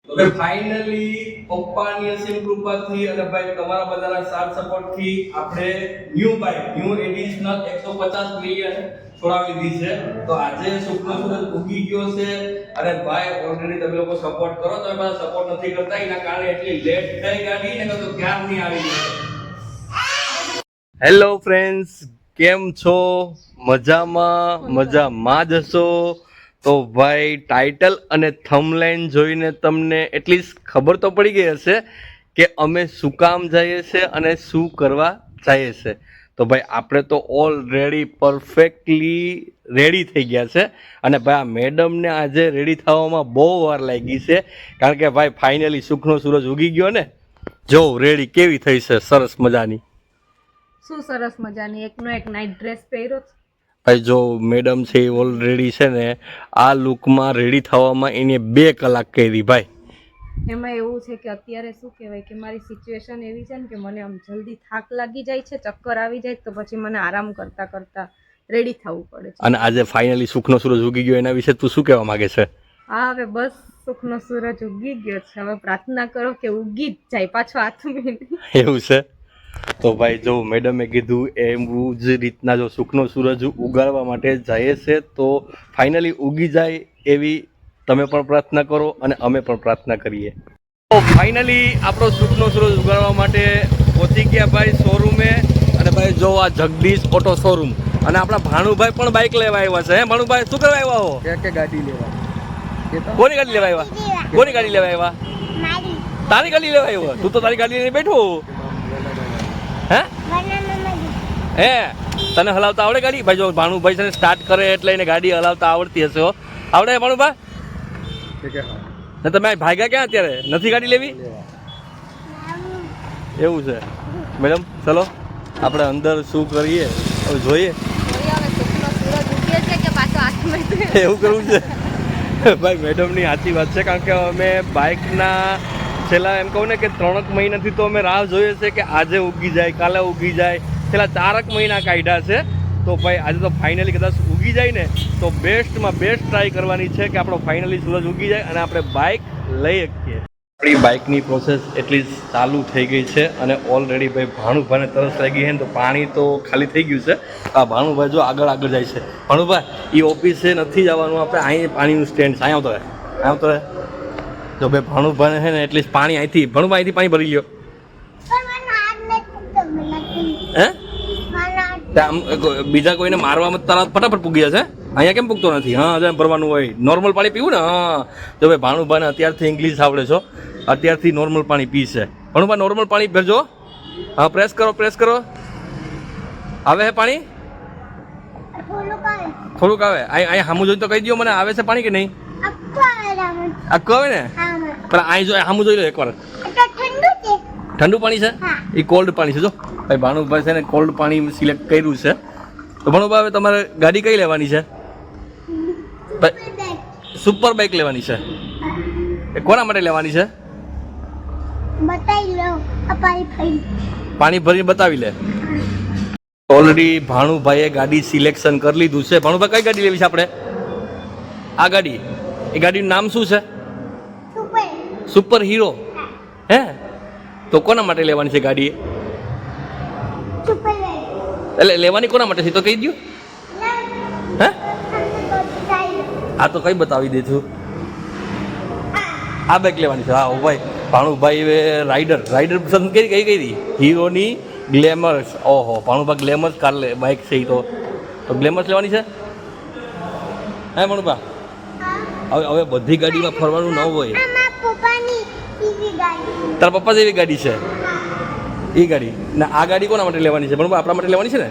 તો ભાઈ ફાઇનલી પપ્પાની અસીમ કૃપાથી અને ભાઈ તમારા બધાના સાથ સપોર્ટથી આપણે ન્યૂ એડિશનલ 150 મિલિયન છોડાવી દીધી છે. તો આજે સુખનો સૂરજ ઉગી ગયો છે અને ભાઈ ઓલરેડી તમે લોકો સપોર્ટ કરો, તમે બધા સપોર્ટ નથી કરતા એના કારણે એટલી લેટ થઈ ગાડી ને તો ક્યાં નહીં આવી ગઈ. હેલો ફ્રેન્ડ્સ, કેમ છો? મજામાં જ હશો? તો ભાઈ ટાઇટલ અને થંબનેલ જોઈને તમને એટલીસ્ટ ખબર તો પડી ગઈ હશે કે અમે શું કામ જઈએ છીએ અને શું કરવા જઈએ છીએ. તો ભાઈ આપણે તો ઓલરેડી પરફેક્ટલી રેડી થઈ ગયા છે અને ભાઈ આ મેડમને આજે રેડી થવામાં બહુ વાર લાગી છે, કારણ કે ભાઈ ફાઇનલી સુખનો સૂરજ ઉગી ગયો ને. જો રેડી કેવી થઈ છે, સરસ મજાની. શું સરસ મજાની એકનો એક નાઇટ ડ્રેસ પહેર્યો છે. ભાઈ જો મેડમ છે ઓલરેડી છે ને આ લુકમાં રેડી થવામાં એને 2 કલાક કરી ભાઈ. એમાં એવું છે કે અત્યારે શું કહેવાય કે મારી સિચ્યુએશન એવી છે ને કે મને આમ જલ્દી થાક લાગી જાય છે, ચક્કર આવી જાય તો પછી મને આરામ કરતા કરતા રેડી થવું પડે છે. અને આજે ફાઇનલી સુખનો સૂરજ ઉગી ગયો, એના વિશે તું શું કહેવા માંગે છે? હા, હવે બસ સુખનો સૂરજ ઉગી ગયો છે, હવે પ્રાર્થના કરો કે ઉગી જ જાય પાછો હાથમાં. એવું છે? તો ભાઈ જો મેડમે કીધું એવું જ રીતના જો સુખનો સૂરજ ઉગાડવા માટે જાય છે તો ફાઇનલી ઉગી જાય એવી તમે પણ પ્રાર્થના કરો અને અમે પણ પ્રાર્થના કરીએ. તો ફાઇનલી આપણો સુખનો સૂરજ ઉગાડવા માટે પહોંચી ગયા ભાઈ શોરૂમે. અને ભાઈ જો આ જગદીશ ઓટો શોરૂમ અને આપણા ભાણુભાઈ પણ બાઇક લેવા આવ્યા છે. હે ભાણુભાઈ, શું કરવા આવ્યા હો? કે ગાડી લેવા. કોની ગાડી લેવા આવ્યા? કોની ગાડી લેવા આવ્યા? તારી ગાડી લેવા આવ્યો? તું તો તારી ગાડી લઈને બેઠો. હે તને હલાવતા આવડે ગાડી? ભાઈ જો ભાણુભાઈ છે ને સ્ટાર્ટ કરે એટલે એને ગાડી હલાવતા આવડતી હશે. આવડે ભાણુભાઈ? ને તમે ભાગ્યા ક્યાં અત્યારે? નથી ગાડી લેવી? એવું છે મેડમ, ચલો આપણે અંદર શું કરીએ હવે જોઈએ. એવું કરવું છે ભાઈ? મેડમની સાચી વાત છે, કારણ કે અમે બાઇકના છેલ્લા એમ કહું ને કે 3 મહિનાથી તો અમે રાહ જોઈએ છે કે આજે ઉગી જાય, કાલે ઉગી જાય. છેલ્લા 4 મહિના કાઢ્યા છે. તો ભાઈ આજે તો ફાઇનલી કદાચ ઉગી જાય ને તો બેસ્ટમાં બેસ્ટ ટ્રાય કરવાની છે કે આપણો ફાઇનલી સૂરજ ઉગી જાય અને આપણે બાઇક લઈ શકીએ. આપણી બાઇકની પ્રોસેસ એટલી ચાલુ થઈ ગઈ છે અને ઓલરેડી ભાઈ ભાણુભાઈને તરસ લાગી છે ને તો પાણી તો ખાલી થઈ ગયું છે. આ ભાણુભાઈ જો આગળ જાય છે. ભાણુભાઈ એ ઓફિસે નથી જવાનું, આપણે અહીં પાણીનું સ્ટેન્ડ છે, અહીંયા આવતો રહે. જો ભાઈ ભાણુભાઈ છે ને એટલીસ્ટ પાણી અહીંથી ભાણુભાઈ પાણી ભરી લ્યો. હે બીજા કોઈને મારવામાં તારા ફટાફટ પૂગી જશે, અહીંયા કેમ પૂગતો નથી? હા, જેમ ભરવાનું હોય નોર્મલ પાણી પીવું ને. હા જો ભાઈ ભાણુભાઈને અત્યારથી ઇંગ્લિશ આવડે છો, અત્યારથી નોર્મલ પાણી પીશે. ભાણુભાઈ નોર્મલ પાણી ભરજો. હા, પ્રેસ કરો. આવે છે પાણી? થોડુંક આવે. અહીંયા સામું જોઈને તો કહી દો મને, આવે છે પાણી કે નહીં? આખું આવે ને? પણ અહીં જો સામું જોઈ લો એકવાર. ઠંડુ પાણી છે? એ કોલ્ડ પાણી છે. જો ભાઈ ભાણુભાઈ છે ને કોલ્ડ પાણી સિલેક્ટ કર્યું છે. તો ભાણુભાઈ હવે તમારે ગાડી કઈ લેવાની છે? સુપર બાઇક લેવાની છે. એ કોના માટે લેવાની છે? પાણી ભરીને બતાવી લે. ઓલરેડી ભાણુભાઈએ ગાડી સિલેક્શન કરી લીધું છે. ભાણુભાઈ કઈ ગાડી લેવી છે આપણે? આ ગાડી. એ ગાડીનું નામ શું છે? Super hero. હે તો કોના માટે લેવાની છે ગાડી? એટલે લેવાની કોના માટે છે તો કહી દો. હે આ તો કઈ બતાવી દે છું. આ બાઇક લેવાની છે. હા ભાઈ ભાણુભાઈ રાઈડર પસંદ કઈ હીરોની ગ્લેમર્સ. ઓહો ભાણુભાઈ ગ્લેમર્સ કાર બાઇક છે એ તો ગ્લેમર્સ લેવાની છે. હે ભાણુભા, હવે બધી ગાડીમાં ફરવાનું ન હોય. તારા પપ્પા જેવી ગાડી છે એ ગાડી. ને આ ગાડી કોના માટે લેવાની છે? બરાબર આપણા માટે લેવાની છે ને?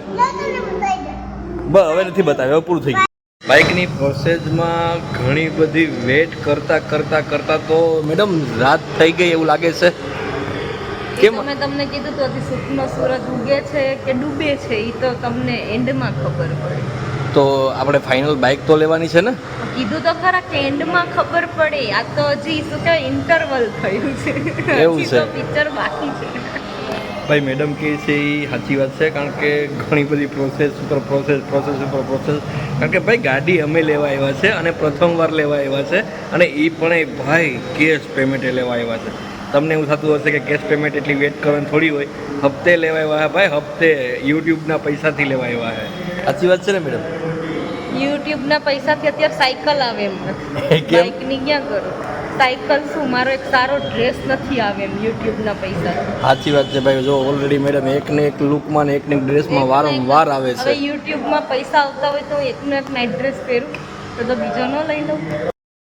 બસ હવે નથી બતાવ્યું, હવે પૂરું થઈ ગયું. બાઇકની પ્રોસેસમાં ઘણી બધી વેટ કરતા તો મેડમ રાત થઈ ગઈ એવું લાગે છે. કેમ? મેં તમને કીધું તો હજી સુખનો સૂરજ ઉગે છે કે ડૂબે છે એ તો તમને એન્ડમાં ખબર પડે. તો આપણે ફાઇનલ બાઇક તો લેવાની છે ને? કીધું તો ખરા કે એન્ડમાં ખબર પડે. આ તો હજી શું કહેવાય ઇન્ટરવલ થયું છે. એવું છે? પિક્ચર બાકી છે. ભાઈ મેડમ કહે છે એ સાચી વાત છે, કારણ કે ઘણી બધી પ્રોસેસ ઉપર પ્રોસેસ કારણ કે ભાઈ ગાડી અમે લેવા આવ્યા છે અને પ્રથમવાર લેવા આવ્યા છે, અને એ પણ એ ભાઈ કેશ પેમેન્ટે લેવા આવ્યા છે. તમને એવું થતું હશે કે કેશ પેમેન્ટ એટલી વેટ કરવાની થોડી હોય, હપ્તે લેવા આવ્યા છે ભાઈ, હપ્તે યુટ્યુબના પૈસાથી લેવા આવ્યા છે. સાચી વાત છે ને મેડમ? યુટ્યુબના પૈસાથી અત્યારે સાયકલ આવે એમ બાઇકની ક્યાં કરું? સાયકલ શું, મારો એક સારો ડ્રેસ નથી આવે એમ યુટ્યુબના પૈસાથી. સાચી વાત છે ભાઈ. જો ઓલરેડી મેડમ એકને એક લુકમાં ને એકને એક ડ્રેસમાં વારંવાર આવે છે. હવે યુટ્યુબમાં પૈસા આવતા હોય તો એકનો એક નાઇટ ડ્રેસ પહેરું તો બીજો ન લઈ લઉં.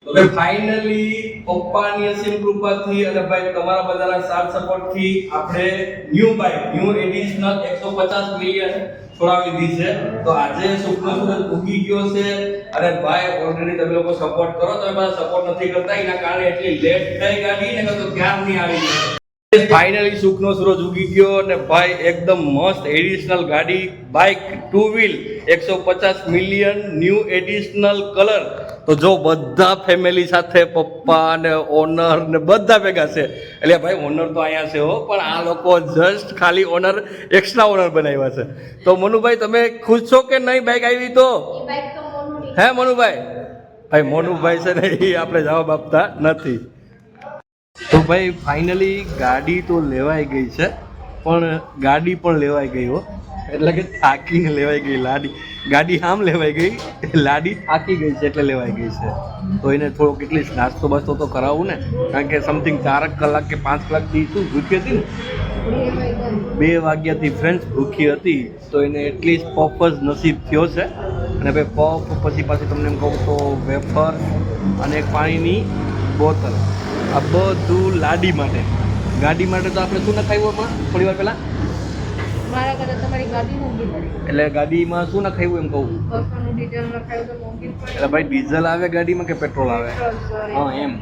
હવે ફાઇનલી પપ્પાની અસીમ કૃપાથી અને ભાઈ તમારા બધાના સાથ સપોર્ટથી આપણે ન્યૂ એડિશનલ 150 મિલિયન છોડાવી દીધી છે. તો આજે સુખનો સુરજ ઉગી ગયો છે, અને ભાઈ ઓલરેડી તમે લોકો સપોર્ટ કરો, તમે બધા સપોર્ટ નથી કરતા, એના કારણે એટલી લેટ થઈ ગાડી ને તો ક્યાં નહીં આવી. ફાઇનલી સુખનો સૂરજ ઉગી ગયો, અને ભાઈ એકદમ મસ્ત એડિશનલ ગાડી, bike 2 wheel 150 million new additional colour. તો જો બધા ફેમિલી સાથે પપ્પા ને ઓનર ને બધા ભેગા છે. એટલે ભાઈ ઓનર તો અહીંયા છે હો, પણ આ લોકો જસ્ટ ખાલી ઓનર એક્સ્ટ્રા ઓનર બનાવ્યા છે. તો મનુભાઈ તમે ખુશ છો કે નહીં બાઇક આવી તો? હે મનુભાઈ? ભાઈ મનુભાઈ છે ને એ આપણે જવાબ આપતા નથી. તો ભાઈ ફાઇનલી ગાડી તો લેવાઈ ગઈ છે, પણ ગાડી પણ લેવાઈ ગઈ હો, એટલે કે થાકીને લેવાઈ ગઈ. ગાડી આમ લેવાઈ ગઈ, લાડી થાકી ગઈ છે એટલે લેવાઈ ગઈ છે. તો એને થોડો કેટલી નાસ્તો બાસ્તો તો કરાવવું ને, કારણ કે સમથિંગ 4 કલાક કે 5 કલાકથી શું ભૂખી હતી ને, 2 વાગ્યાથી ફ્રેન્ડ્સ ભૂખી હતી. તો એને એટલીસ્ટ પફ જ નસીબ થયો છે. અને ભાઈ પફ પછી પાછી તમને એમ કહું તો વેફર અને એક પાણીની બોટલ, આ બધું લાડી માટે. ગાડી માટે તો આપણે શું નખાવ્યું હમણાં થોડી વાર પહેલાં? મારા કરતાં તમારી ગાડી મોંઘી પડી. એટલે ગાડીમાં શું નખાવ્યું એમ કહું? બસોનું ડીઝલ નખાયું તો મોંઘી પડી. એટલે ભાઈ ડીઝલ આવે ગાડીમાં કે પેટ્રોલ આવે? હા એમ.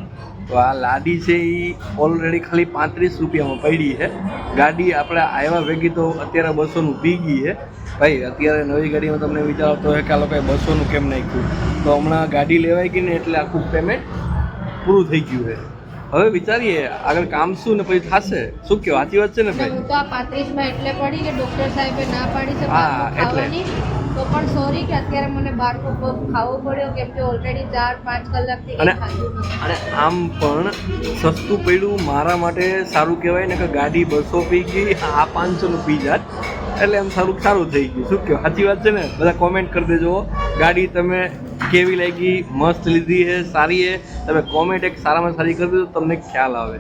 તો આ લાડી છે એ ઓલરેડી ખાલી 35 રૂપિયામાં પડી છે. ગાડી આપણે આવ્યા ભેગી તો અત્યારે 200નું પી ગઈ છે. ભાઈ અત્યારે નવી ગાડીમાં તમને વિચાર આવતો હોય કે આ લોકોએ 200નું કેમ નાખ્યું, તો હમણાં ગાડી લેવાઈ ગઈ ને એટલે આખું પેમેન્ટ પૂરું થઈ ગયું છે. હવે વિચારીએ આગળ કામ શું ને પછી થશે. શું કહો, સાચી વાત છે ને ભાઈ? હું તો આ 35માં એટલે પડી કે ડોક્ટર સાહેબે ના પાડી છે હા, એટલે. ખાવાની. તો પણ સોરી કે અત્યારે મને બહારનો પગ ખાવો પડ્યો, કેમ કે ઓલરેડી 4-5 કલાકથી અને કંઈ ખાધું નથી. અને આમ પણ સસ્તું પડ્યું મારા માટે સારું કહેવાય ને, કે ગાડી 200 પી ગઈ, આ 500નું પી જાત, એટલે એમ સારું થઈ ગયું. શું કહો, સાચી વાત છે ને? બધા કોમેન્ટ કરી દેજો. ગાડી તમે કેવી લાગી? મસ્ત લીધી છે, સારી છે? તમે કોમેન્ટ એક સારામાં સારી કરી દેજો, તમને ખ્યાલ આવે.